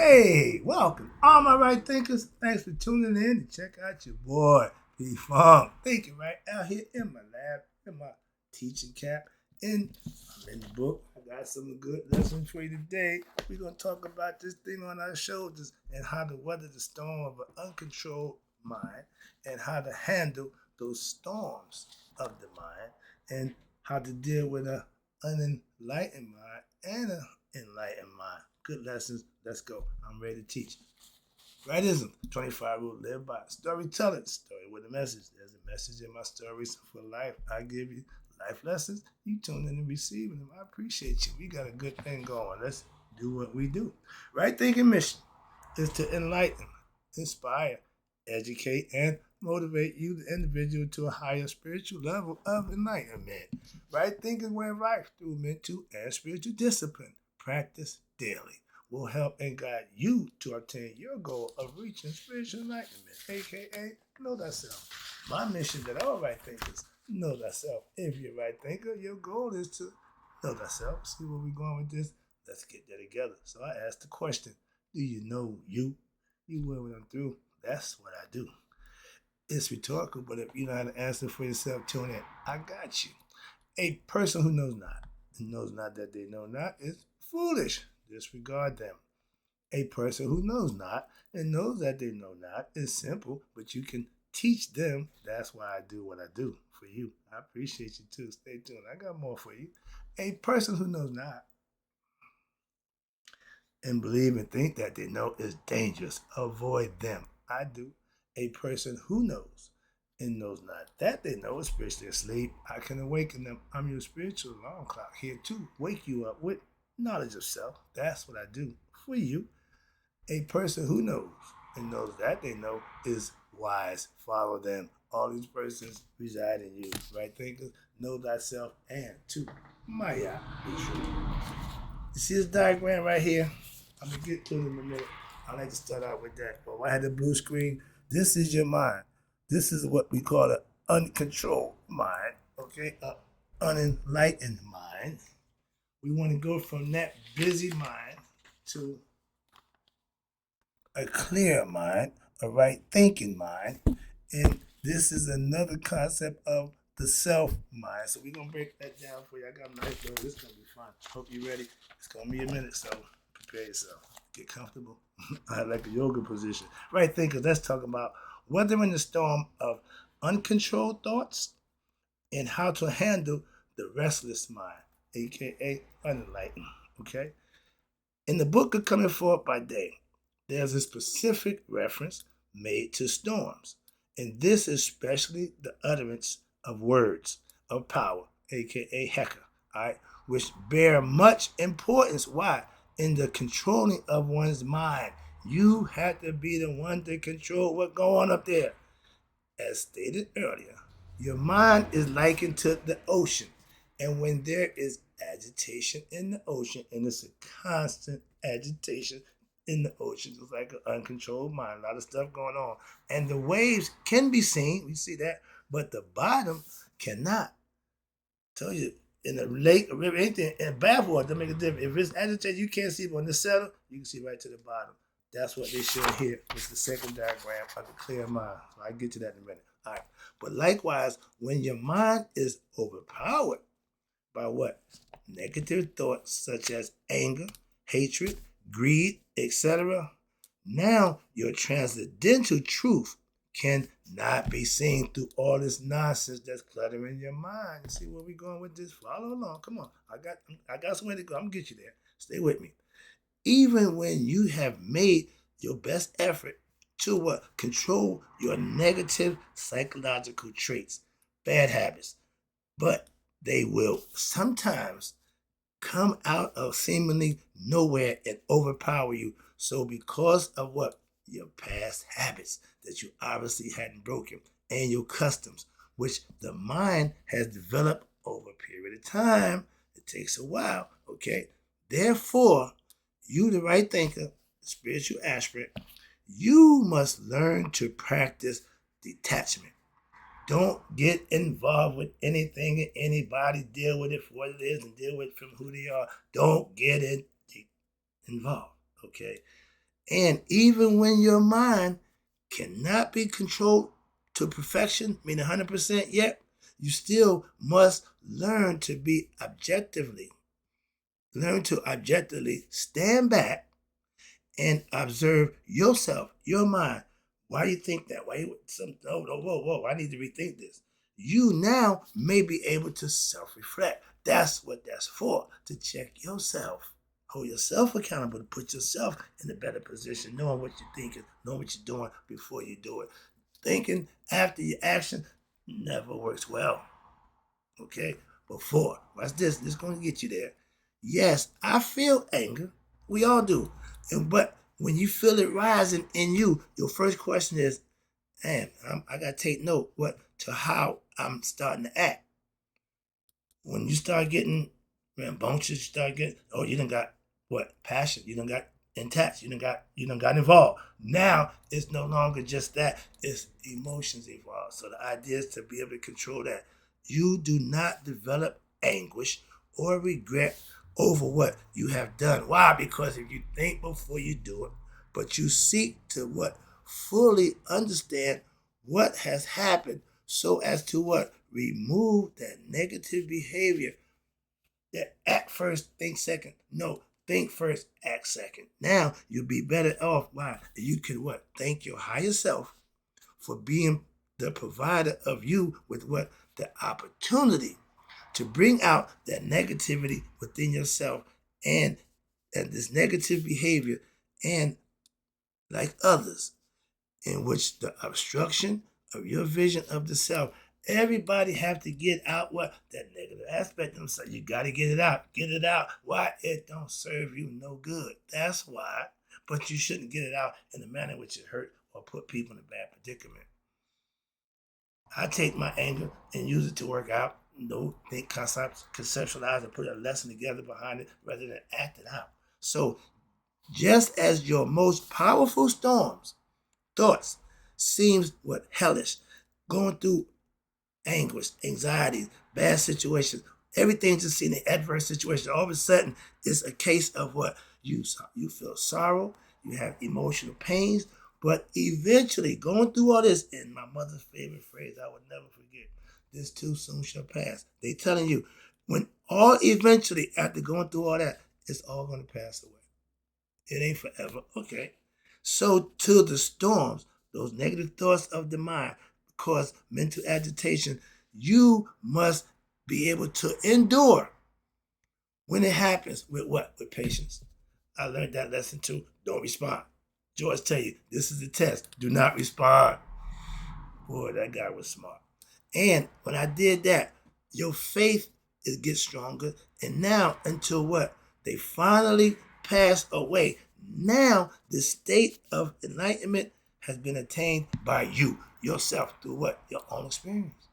Hey, welcome, all my right thinkers. Thanks for tuning in to check out your boy, P Funk. Thinking right out here in my lab, in my teaching cap, and I'm in the book. I got some good lessons for you today. We're going to talk about this thing on our shoulders and how to weather the storm of an uncontrolled mind and how to handle those storms of the mind and how to deal with an unenlightened mind and an enlightened mind. Good lessons. Let's go. I'm ready to teach. Rightism, 25 rule live by. Storytelling, story with a message. There's a message in my stories for life. I give you life lessons. You tune in and receiving them. I appreciate you. We got a good thing going. Let's do what we do. Right thinking mission is to enlighten, inspire, educate, and motivate you, the individual, to a higher spiritual level of enlightenment. Right thinking where life through mental and spiritual discipline, practice daily, will help and guide you to obtain your goal of reaching spiritual enlightenment, aka know thyself. My mission that all right thinkers know thyself. If you're a right thinker, your goal is to know thyself. See where we're going with this? Let's get that together. So I asked the question, do you know you? You will when I'm through. That's what I do. It's rhetorical, but if you know how to answer for yourself, tune in. I got you. A person who knows not and knows not that they know not is foolish. Disregard them. A person who knows not and knows that they know not is simple, but you can teach them. That's why I do what I do for you. I appreciate you too. Stay tuned. I got more for you. A person who knows not and believe and think that they know is dangerous. Avoid them. I do. A person who knows and knows not that they know is spiritually asleep. I can awaken them. I'm your spiritual alarm clock here to wake you up with knowledge of self. That's what I do for you. A person who knows and knows that they know is wise. Follow them. All these persons reside in you. Right thinkers, know thyself, and to Maya be true. You see this diagram right here? I'm going to get to it in a minute. I like to start out with that. But when I had the blue screen, this is your mind. This is what we call an uncontrolled mind, okay? An unenlightened mind. We want to go from that busy mind to a clear mind, a right thinking mind. And this is another concept of the self mind. So we're going to break that down for you. I got a nice one. This is going to be fun. Hope you're ready. It's going to be a minute, so prepare yourself. Get comfortable. I like a yoga position. Right thinkers, let's talk about weathering the storm of uncontrolled thoughts and how to handle the restless mind, aka unenlightened. Okay? In the book of Coming Forth by Day, there's a specific reference made to storms. And this is especially the utterance of words of power, aka Heka, all right, which bear much importance. Why? In the controlling of one's mind. You have to be the one to control what's going on up there. As stated earlier, your mind is likened to the ocean. And when there is agitation in the ocean, and it's a constant agitation in the ocean, it's like an uncontrolled mind, a lot of stuff going on. And the waves can be seen, we see that, but the bottom cannot. I tell you, in a lake, a river, anything, in a bathwater, doesn't make a difference. If it's agitated, you can't see, but when it's settled, you can see right to the bottom. That's what they show here with the second diagram of the clear mind. So I'll get to that in a minute. All right. But likewise, when your mind is overpowered by what? Negative thoughts such as anger, hatred, greed, etc., now your transcendental truth cannot be seen through all this nonsense that's cluttering your mind. You see where we're going with this? Follow along. Come on. I got somewhere to go. I'm gonna get you there. Stay with me. Even when you have made your best effort to what? Control your negative psychological traits, bad habits. But they will sometimes come out of seemingly nowhere and overpower you. So because of what? Your past habits that you obviously hadn't broken and your customs, which the mind has developed over a period of time. It takes a while, okay? Therefore, you, the right thinker, the spiritual aspirant, you must learn to practice detachment. Don't get involved with anything and anybody. Deal with it for what it is and deal with it from who they are. Don't get involved, okay? And even when your mind cannot be controlled to perfection, meaning 100% yet, you still must learn to objectively stand back and observe yourself, your mind. Why do you think that? Whoa, I need to rethink this. You now may be able to self-reflect. That's what that's for, to check yourself. Hold yourself accountable, to put yourself in a better position, knowing what you're thinking, knowing what you're doing before you do it. Thinking after your action never works well. Okay? Before. Watch this. This is going to get you there. Yes, I feel anger. We all do. But when you feel it rising in you, your first question is, man, I got to take note to how I'm starting to act. When you start getting rambunctious, you start getting, you done got passion. You done got intense. You done got involved. Now it's no longer just that, it's emotions involved. So the idea is to be able to control that. You do not develop anguish or regret over what you have done. Why? Because if you think before you do it, but you seek to fully understand what has happened, so as to remove that negative behavior. That act first, think second. No, think first, act second. Now you'll be better off. Why? You can thank your higher self for being the provider of you with the opportunity to bring out that negativity within yourself and this negative behavior, and like others, in which the obstruction of your vision of the self. Everybody have to get out that negative aspect of themselves. You got to get it out. Get it out. Why? It don't serve you no good. That's why. But you shouldn't get it out in a manner which it hurt or put people in a bad predicament. I take my anger and use it to work out. Think, conceptualize, and put a lesson together behind it rather than act it out. So just as your most powerful storms, thoughts, seems hellish, going through anguish, anxiety, bad situations, everything just in the adverse situation, all of a sudden it's a case of you feel sorrow, you have emotional pains, but eventually going through all this, and my mother's favorite phrase I would never forget, this too soon shall pass. They telling you, when all eventually, after going through all that, it's all going to pass away. It ain't forever. Okay. So to the storms, those negative thoughts of the mind cause mental agitation, you must be able to endure when it happens with With patience. I learned that lesson too. Don't respond. George tell you, this is the test. Do not respond. Boy, that guy was smart. And when I did that, your faith gets stronger. And now until they finally pass away. Now the state of enlightenment has been attained by you, yourself, through your own experience.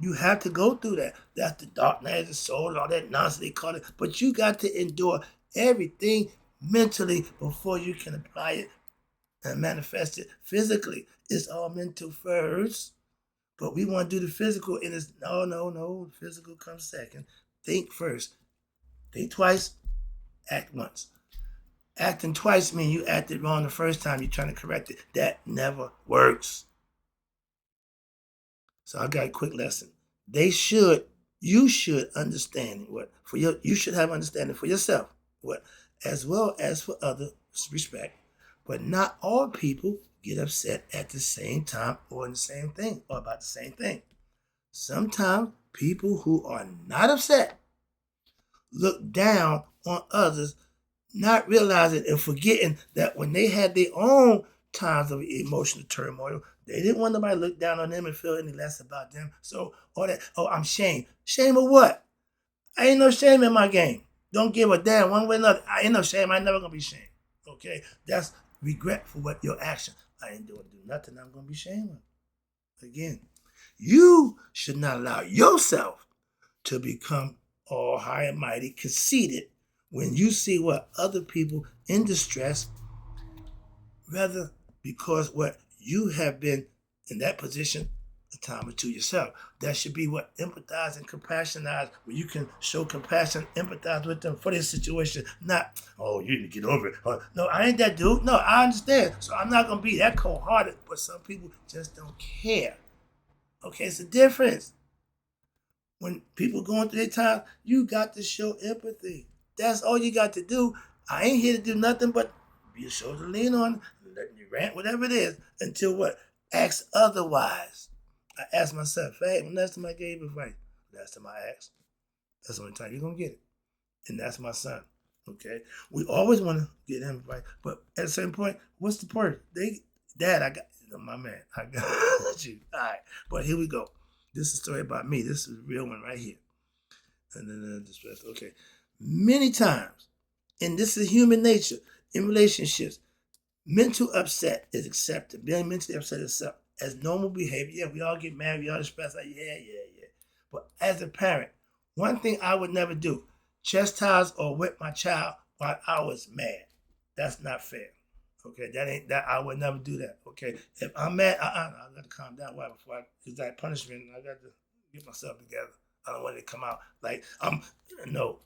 You have to go through that. That's the dark night of the soul and all that nonsense they call it. But you got to endure everything mentally before you can apply it and manifest it physically. It's all mental first. But we want to do the physical, and it's no. Physical comes second. Think first. Think twice. Act once. Acting twice means you acted wrong the first time. You're trying to correct it. That never works. So I got a quick lesson. You should understand you should have understanding for yourself, as well as for others, respect. But not all people get upset at the same time or in the same thing or about the same thing. Sometimes people who are not upset look down on others, not realizing and forgetting that when they had their own times of emotional turmoil, they didn't want nobody to look down on them and feel any less about them. So all that, I'm shamed. Shame of what? I ain't no shame in my game. Don't give a damn one way or another. I ain't no shame. I ain't never gonna be shamed. Okay? That's regret for your action. I ain't do nothing I'm gonna be shamed of. Again, you should not allow yourself to become all high and mighty, conceited, when you see other people in distress, rather because you have been in that position a time or two yourself. That should be what empathize and compassionize, where you can show compassion, empathize with them for their situation. Not, oh, you need to get over it. No, I ain't that dude. No, I understand. So I'm not gonna be that cold-hearted. But some people just don't care. Okay, it's a difference. When people going through their time, you got to show empathy. That's all you got to do. I ain't here to do nothing but be a shoulder to lean on, let me rant, whatever it is, until what? Ask otherwise. I asked myself, hey, when last time I gave advice? Last time I asked. That's the only time you're going to get it. And that's my son. Okay? We always want to get him advice. But at a certain point, what's the point? Dad, I got, my man, I got you. All right. But here we go. This is a story about me. This is a real one right here. And then distress. Okay. Many times, and this is human nature, in relationships, mental upset is accepted. Being mentally upset is accepted as normal behavior. Yeah, we all get mad. We all stress. Like, yeah. But as a parent, one thing I would never do, chastise or whip my child while I was mad. That's not fair. Okay, that I would never do that. Okay, if I'm mad, I got to calm down. Why? Before it's like punishment, I got to get myself together. I don't want it to come out like no.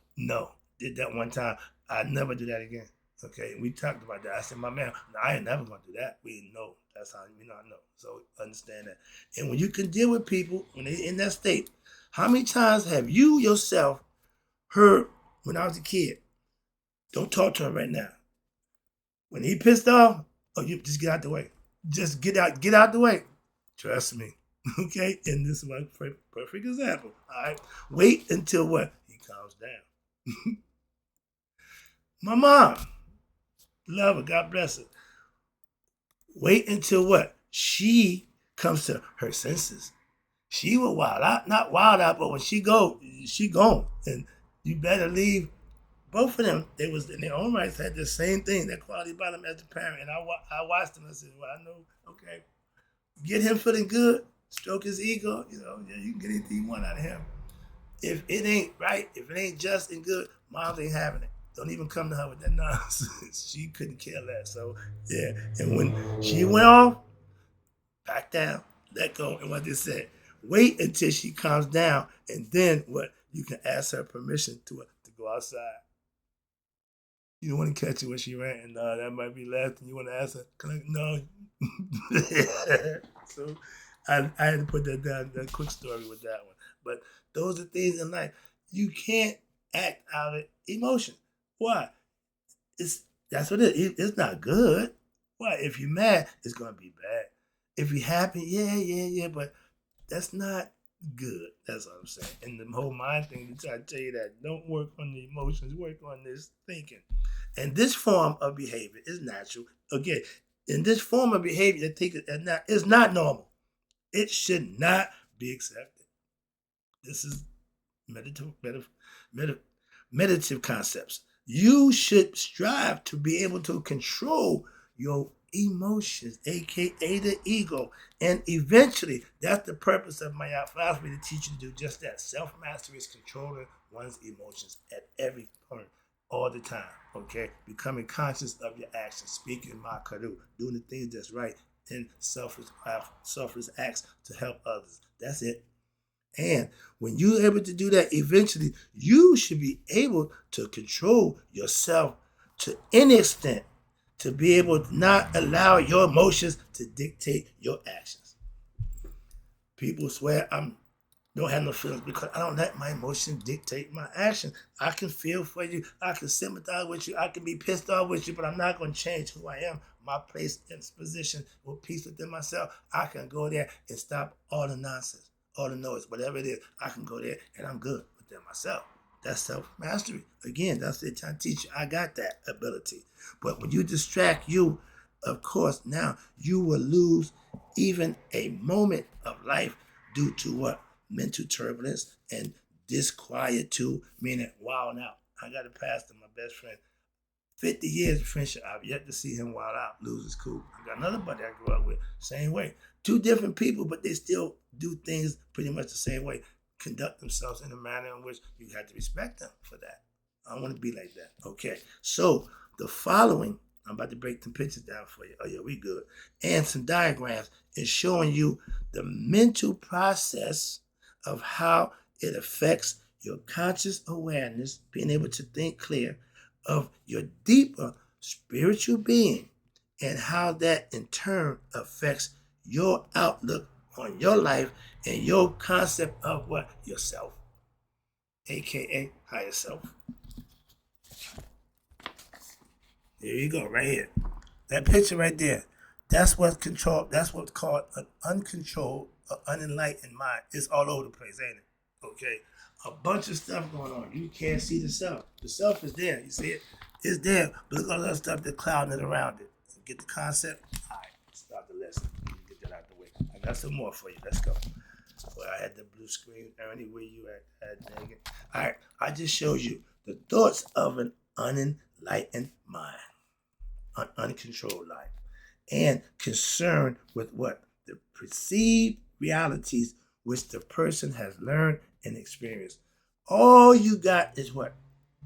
Did that one time. I never do that again. Okay, we talked about that. I said, my man, no, I ain't never gonna do that. We know that's how we not know. So understand that. And when you can deal with people when they're in that state, how many times have you yourself heard when I was a kid? Don't talk to him right now. When he pissed off, you just get out the way. Just get out the way. Trust me. Okay? And this is my perfect example. All right. Wait until what? He calms down. My mom, love her, God bless her. Wait until what? She comes to her senses. She will wild out, not wild out, but when she go, she gone. And you better leave. Both of them, they was in their own rights, had the same thing, that quality about them as a parent. And I watched them and said, well, I know, okay, get him feeling good, stroke his ego, yeah, you can get anything you want out of him. If it ain't right, if it ain't just and good, moms ain't having it. Don't even come to her with that nonsense. She couldn't care less. So, yeah. And when she went off, back down, let go. And what they said, wait until she calms down, and then what? You can ask her permission to go outside. You don't want to catch her when she ran, and that might be last, and you want to ask her, can I? No. So I had to put that down, that quick story with that one. But those are things in life. You can't act out of emotion. Why? That's what it is. It's not good. Why? If you're mad, it's going to be bad. If you're happy, yeah, but that's not good. That's what I'm saying. And the whole mind thing, to try to tell you that, don't work on the emotions, work on this thinking. And this form of behavior is natural. Again, in this form of behavior, is not normal. It should not be accepted. This is meditative concepts. You should strive to be able to control your emotions, aka the ego. And eventually, that's the purpose of my philosophy, to teach you to do just that. Self-mastery is controlling one's emotions at every point, all the time. Okay? Becoming conscious of your actions, speaking my karu, doing the things that's right, and selfless acts to help others. That's it. And when you're able to do that, eventually you should be able to control yourself to any extent, to be able to not allow your emotions to dictate your actions. People swear I don't have no feelings because I don't let my emotions dictate my actions. I can feel for you. I can sympathize with you. I can be pissed off with you, but I'm not going to change who I am, my place in this position with peace within myself. I can go there and stop all the nonsense, all the noise, whatever it is. I can go there and I'm good within myself. That's self-mastery. Again, that's the time teacher. I got that ability. But when you distract you, of course, now you will lose even a moment of life due to what? Mental turbulence and disquietude, meaning wilding out. I got a pastor, my best friend, 50 years of friendship. I've yet to see him wild out, lose his cool. I got another buddy I grew up with, same way. Two different people, but they still do things pretty much the same way, conduct themselves in a manner in which you have to respect them for that. I want to be like that. Okay, so the following, I'm about to break the pictures down for you. Oh yeah, we good. And some diagrams is showing you the mental process of how it affects your conscious awareness, being able to think clear of your deeper spiritual being, and how that in turn affects your outlook on your life and your concept of what? Yourself, aka higher self. There you go, right here. That picture right there. That's what's controlled. That's what's called an uncontrolled, unenlightened mind. It's all over the place, ain't it? Okay. A bunch of stuff going on. You can't see the self. The self is there. You see it? It's there. But look at all that stuff that's clouding it around it. Get the concept? All right. Start the lesson. Get that out the way. I got some more for you. Let's go. Well, I had the blue screen. Ernie, where you at? Dang it. All right. I just showed you the thoughts of an unenlightened mind. An uncontrolled life, and concerned with what? The perceived realities which the person has learned and experienced. All you got is what?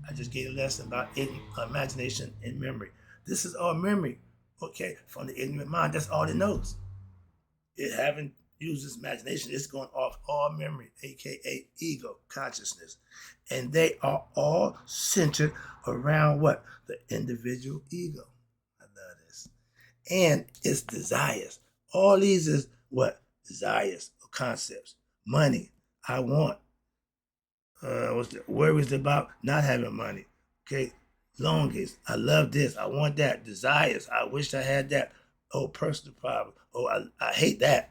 I just gave a lesson about imagination and memory. This is all memory, okay? From the ignorant mind, that's all it knows. It haven't used its imagination. It's going off all memory, aka ego, consciousness. And they are all centered around what? The individual ego. And its desires. All these is what? Desires or concepts. Money. I want. What's the worries about not having money? Okay. Longings. I love this. I want that. Desires. I wish I had that. Oh, personal problem. Oh, I hate that.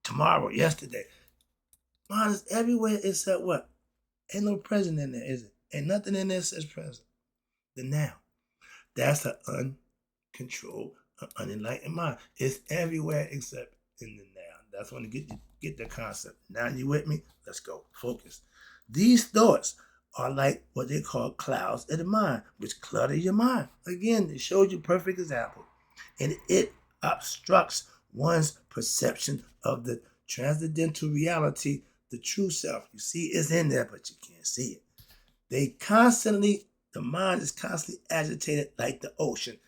Tomorrow, yesterday. Mine is everywhere except what? Ain't no present in there, is it? Ain't nothing in there says present. The now. That's an uncontrolled, unenlightened mind. It's everywhere except in the now. That's when you get the concept. Now you with me? Let's go. Focus. These thoughts are like what they call clouds of the mind, which clutter your mind. Again, it shows you a perfect example. And it obstructs one's perception of the transcendental reality, the true self. You see, it's in there, but you can't see it. The mind is constantly agitated like the ocean,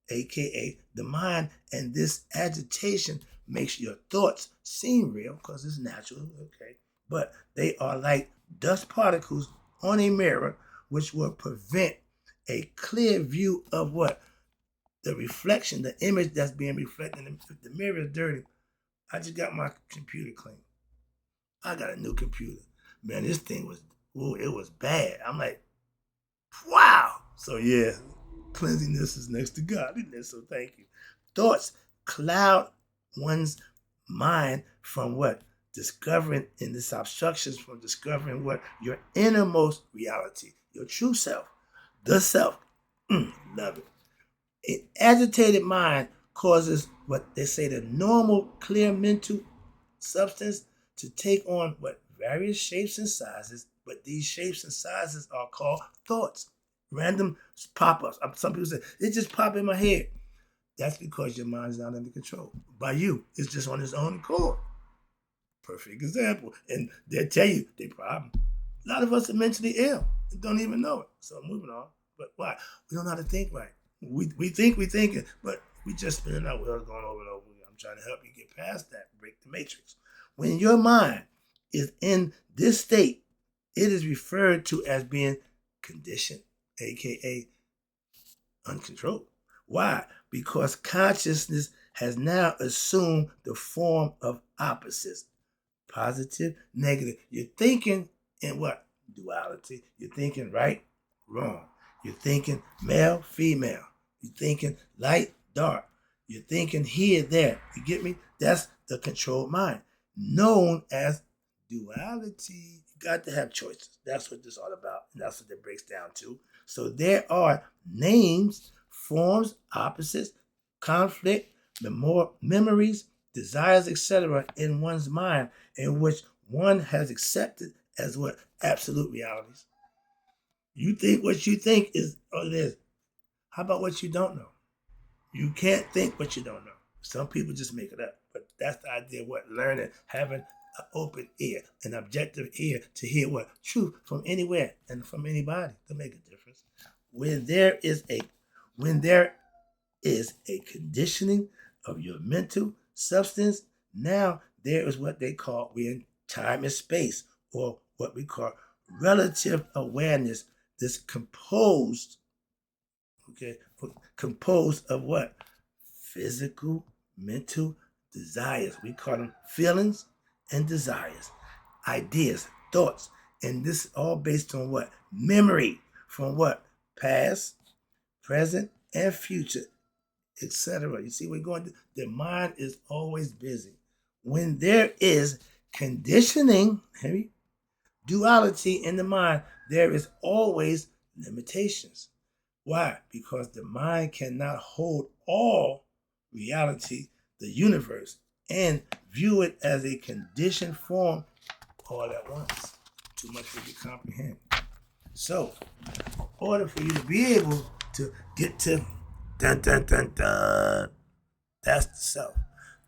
aka the mind, and this agitation makes your thoughts seem real because it's natural, okay? But they are like dust particles on a mirror, which will prevent a clear view of what? The reflection, the image that's being reflected. If the mirror is dirty, I just got my computer clean. I got a new computer. Man, this thing it was bad. I'm like, wow. So yeah, cleanliness is next to godliness. So thank you. Thoughts cloud one's mind from what? Discovering in this obstructions from discovering what? Your innermost reality, your true self, the self. Love it. An agitated mind causes what they say the normal, clear mental substance to take on what? Various shapes and sizes, but these shapes and sizes are called thoughts. Random pop-ups. Some people say, it just popped in my head. That's because your mind is not under control. By you, it's just on its own accord. Perfect example. And they'll tell you their problem. A lot of us are mentally ill and don't even know it. So moving on. But why? We don't know how to think right. We think we're thinking, but we just spinning our wheels going over and over. I'm trying to help you get past that, break the matrix. When your mind is in this state, it is referred to as being conditioned, aka uncontrolled. Why? Because consciousness has now assumed the form of opposites. Positive, negative. You're thinking in what? Duality. You're thinking right, wrong. You're thinking male, female. You're thinking light, dark. You're thinking here, there. You get me? That's the controlled mind, known as duality. You got to have choices. That's what this is all about. And that's what it breaks down to. So there are names, forms, opposites, conflict, memories, desires, etc. in one's mind in which one has accepted as what? Absolute realities. You think what you think is all it is. How about what you don't know? You can't think what you don't know. Some people just make it up. But that's the idea of what? Learning, having an open ear, an objective ear to hear what? Truth from anywhere and from anybody to make a difference. When there is a conditioning of your mental substance. Now there is what they call, we're in time and space, or what we call relative awareness. This composed, okay, composed of what? Physical, mental desires. We call them feelings and desires, ideas, thoughts. And this is all based on what? Memory from what? Past, present, and future, etc. You see, we're going to, the mind is always busy. When there is conditioning, duality in the mind, there is always limitations. Why? Because the mind cannot hold all reality, the universe, and view it as a conditioned form all at once. Too much for you to comprehend. So, in order for you to be able to get to dun dun dun dun, that's the self.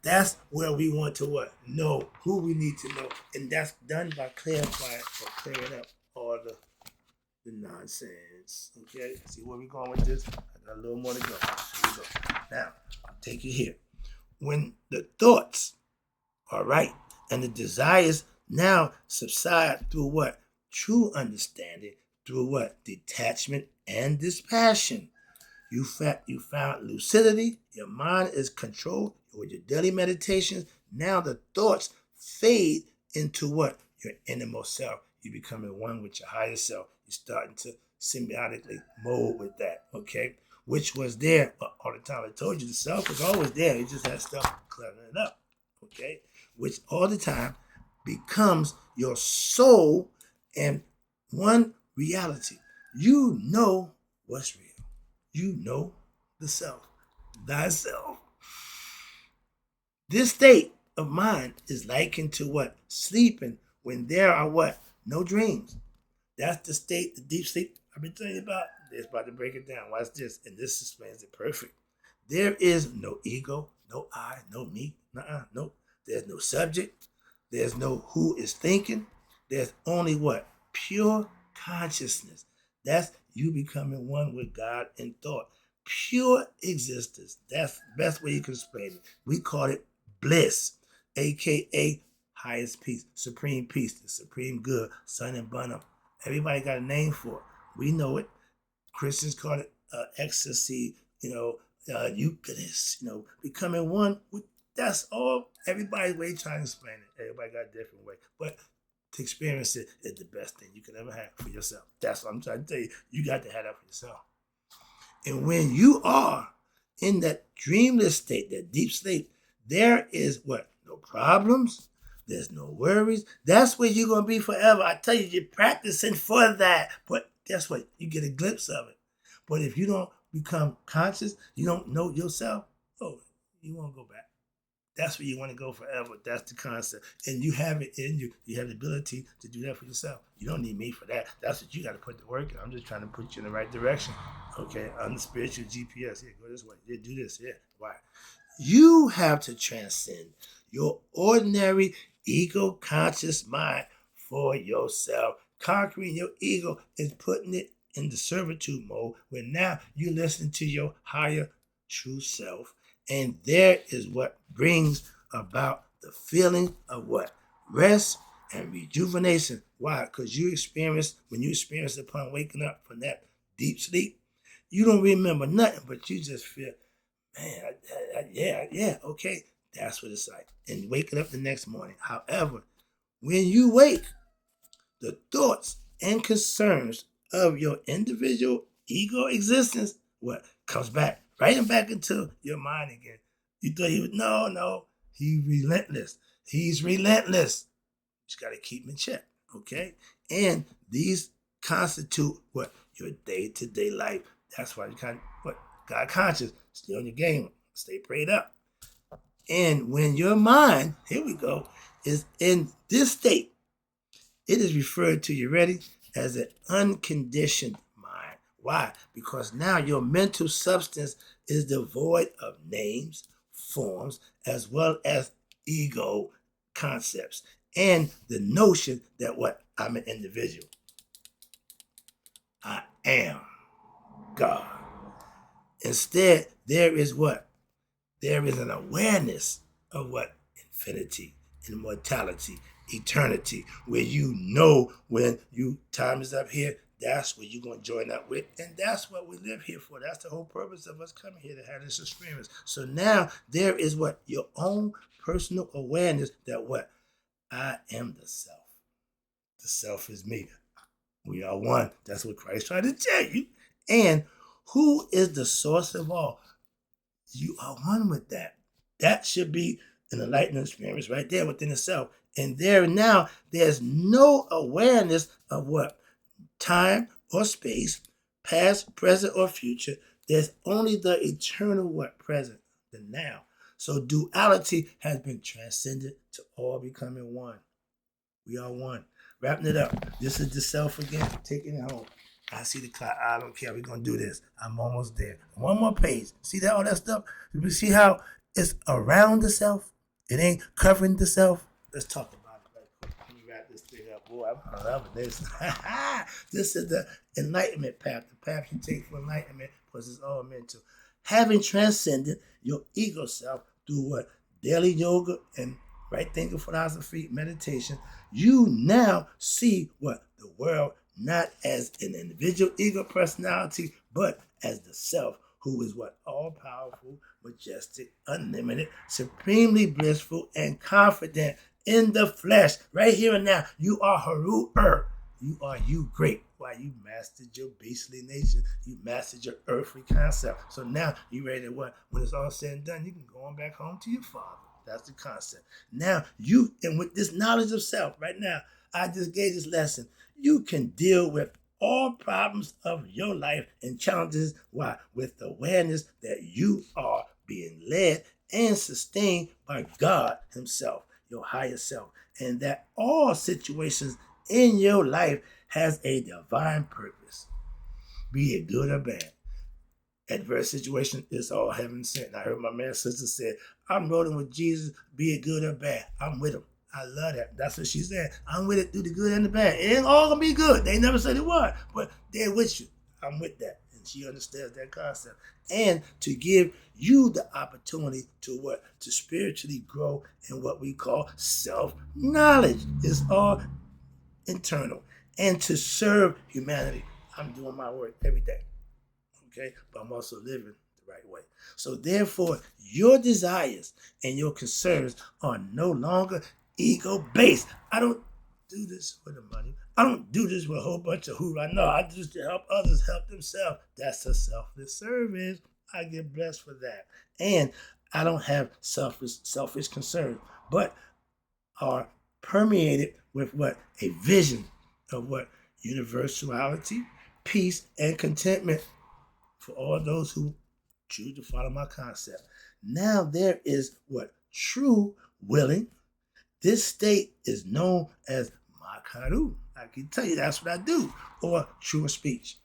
That's where we want to what? Know who we need to know. And that's done by clarifying or clearing up all the nonsense. Okay? See where we're going with this? I got a little more to go. Here we go. Now, I'll take you here. When the thoughts are right and the desires now subside through what? True understanding, through what? Detachment and dispassion. You found lucidity. Your mind is controlled with your daily meditations. Now the thoughts fade into what? Your innermost self. You're becoming one with your higher self. You're starting to symbiotically mold with that, okay? Which was there all the time. I told you the self was always there. You just had stuff cluttering it up, okay? Which all the time becomes your soul and one reality. You know what's real. You know the self, thyself. This state of mind is likened to what? Sleeping when there are what? No dreams. That's the state, the deep sleep I've been telling you about. It's about to break it down. Watch this. And this explains it perfect. There is no ego, no I, no me. No. There's no subject. There's no who is thinking. There's only what? Pure consciousness. That's you becoming one with God in thought. Pure existence. That's the best way you can explain it. We call it bliss, aka highest peace, supreme peace, the supreme good, sun and bunny. Everybody got a name for it. We know it. Christians call it ecstasy, Eucharist, becoming one with, that's all. Everybody's way trying to explain it. Everybody got a different way. But to experience it is the best thing you can ever have for yourself. That's what I'm trying to tell you. You got to have that for yourself. And when you are in that dreamless state, that deep sleep, there is what? No problems. There's no worries. That's where you're going to be forever. I tell you, you're practicing for that. But guess what? You get a glimpse of it. But if you don't become conscious, you don't know yourself, you won't go back. That's where you want to go forever. That's the concept. And you have it in you. You have the ability to do that for yourself. You don't need me for that. That's what you got to put to work in. I'm just trying to put you in the right direction. Okay, I'm the spiritual GPS. Here, go this way. Here, do this. Here. Why? You have to transcend your ordinary ego-conscious mind for yourself. Conquering your ego is putting it in the servitude mode where now you listen to your higher true self. And there is what brings about the feeling of what? Rest and rejuvenation. Why? Because when you experience upon waking up from that deep sleep, you don't remember nothing, but you just feel, man, yeah, okay. That's what it's like. And waking up the next morning. However, when you wake, the thoughts and concerns of your individual ego existence, what comes back, right back into your mind again. You thought he was, no, he's relentless. He's relentless. You just got to keep him in check, okay? And these constitute what? Your day-to-day life. That's why you God conscious. Stay on your game. Stay prayed up. And when your mind, here we go, is in this state, it is referred to, you ready, as an unconditioned mind. Why? Because now your mental substance is devoid of names, forms, as well as ego concepts, and the notion that what? I'm an individual. I am God. Instead, there is what? There is an awareness of what? Infinity, immortality, eternity, where you know when you time is up here, that's where you're going to join up with. And that's what we live here for. That's the whole purpose of us coming here, to have this experience. So now there is what? Your own personal awareness that what? I am the self. The self is me. We are one. That's what Christ tried to tell you. And who is the source of all? You are one with that. That should be an enlightened experience right there within itself. And there now, there's no awareness of what? Time or space, past, present, or future. There's only the eternal what? Present, the now. So duality has been transcended to all becoming one. We are one. Wrapping it up. This is the self again. Taking it home. I see the clock. I don't care. We're going to do this. I'm almost there. One more page. See that all that stuff? You see how it's around the self? It ain't covering the self? Let's talk about it right quick. Let me wrap this thing up. Boy, I'm loving this. This is the enlightenment path. The path you take for enlightenment, because it's all mental. Having transcended your ego self through what? Daily yoga and right thinking philosophy, meditation, you now see what? The world not as an individual ego personality, but as the self, who is what? All-powerful, majestic, unlimited, supremely blissful, and confident in the flesh. Right here and now, you are Haru-er. You are you great. Why? You mastered your beastly nature. You mastered your earthly concept. So now you ready to what? When it's all said and done, you can go on back home to your father. That's the concept. Now you, and with this knowledge of self, right now, I just gave this lesson. You can deal with all problems of your life and challenges. Why? With the awareness that you are being led and sustained by God himself, your higher self, and that all situations in your life has a divine purpose, be it good or bad. Adverse situation is all heaven sent. I heard my man sister said, I'm rolling with Jesus, be it good or bad. I'm with him. I love that. That's what she said. I'm with it through the good and the bad. It ain't all gonna be good. They never said it was, but they're with you. I'm with that. And she understands that concept. And to give you the opportunity to what? To spiritually grow in what we call self-knowledge. It's all internal. And to serve humanity. I'm doing my work every day. Okay? But I'm also living the right way. So therefore, your desires and your concerns are no longer ego-based. I don't do this for the money. I don't do this with a whole bunch of hoorah. No, I do this to help others help themselves. That's a selfless service. I get blessed for that. And I don't have selfish concerns, but are permeated with what? A vision of what? Universality, peace, and contentment for all those who choose to follow my concept. Now there is what? True willing. This state is known as Makaru. I can tell you that's what I do. Or true speech.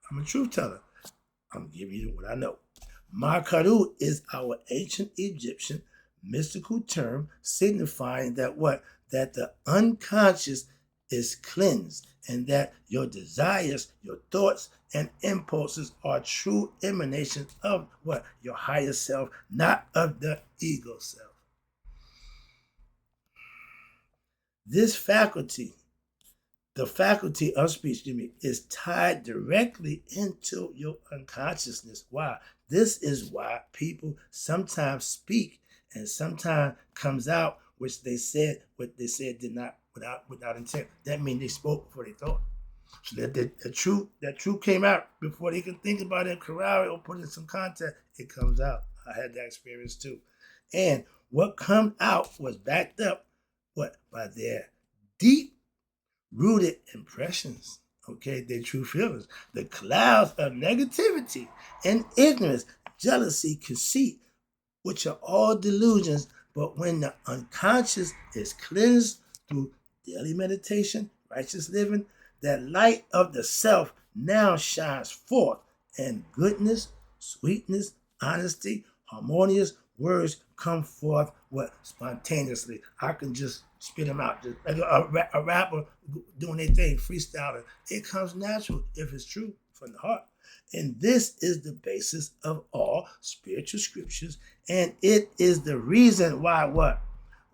I'm a truth teller. I'm giving you what I know. Makaru is our ancient Egyptian mystical term signifying that what? That the unconscious is cleansed and that your desires, your thoughts, and impulses are true emanations of what? Your higher self, not of the ego self. This faculty, the faculty of speech, is tied directly into your unconsciousness. Why? This is why people sometimes speak and sometimes comes out what they said did not without intent. That means they spoke before they thought. So that the truth came out before they can think about it, corral it, or put it in some context. It comes out. I had that experience too. And what come out was backed up by their deep rooted impressions, okay, their true feelings. The clouds of negativity and ignorance, jealousy, conceit, which are all delusions, but when the unconscious is cleansed through daily meditation, righteous living, that light of the self now shines forth, and goodness, sweetness, honesty, harmonious words come forth spontaneously. I can just spit them out. Just like a rapper doing their thing, freestyling. It comes natural if it's true from the heart. And this is the basis of all spiritual scriptures. And it is the reason why what?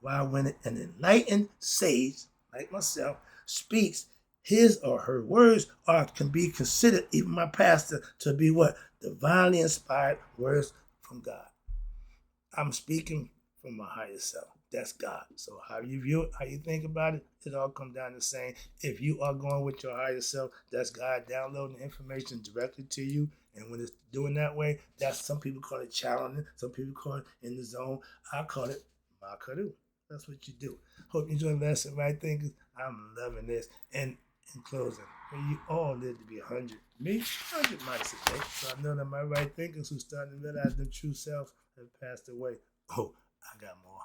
Why when an enlightened sage like myself speaks, his or her words can be considered, even my pastor, to be what? Divinely inspired words from God. I'm speaking from my higher self. That's God. So how you view it, how you think about it, it all comes down to saying, if you are going with your higher self, that's God downloading information directly to you. And when it's doing that way, that's, some people call it challenging, some people call it in the zone. I call it Makadu. That's what you do. Hope you enjoy the lesson, right thinkers. I'm loving this. And in closing, may you all live to be 100. Me, 100 miles a day. So I know that my right thinkers who starting to realize their true self have passed away. Oh, I got more.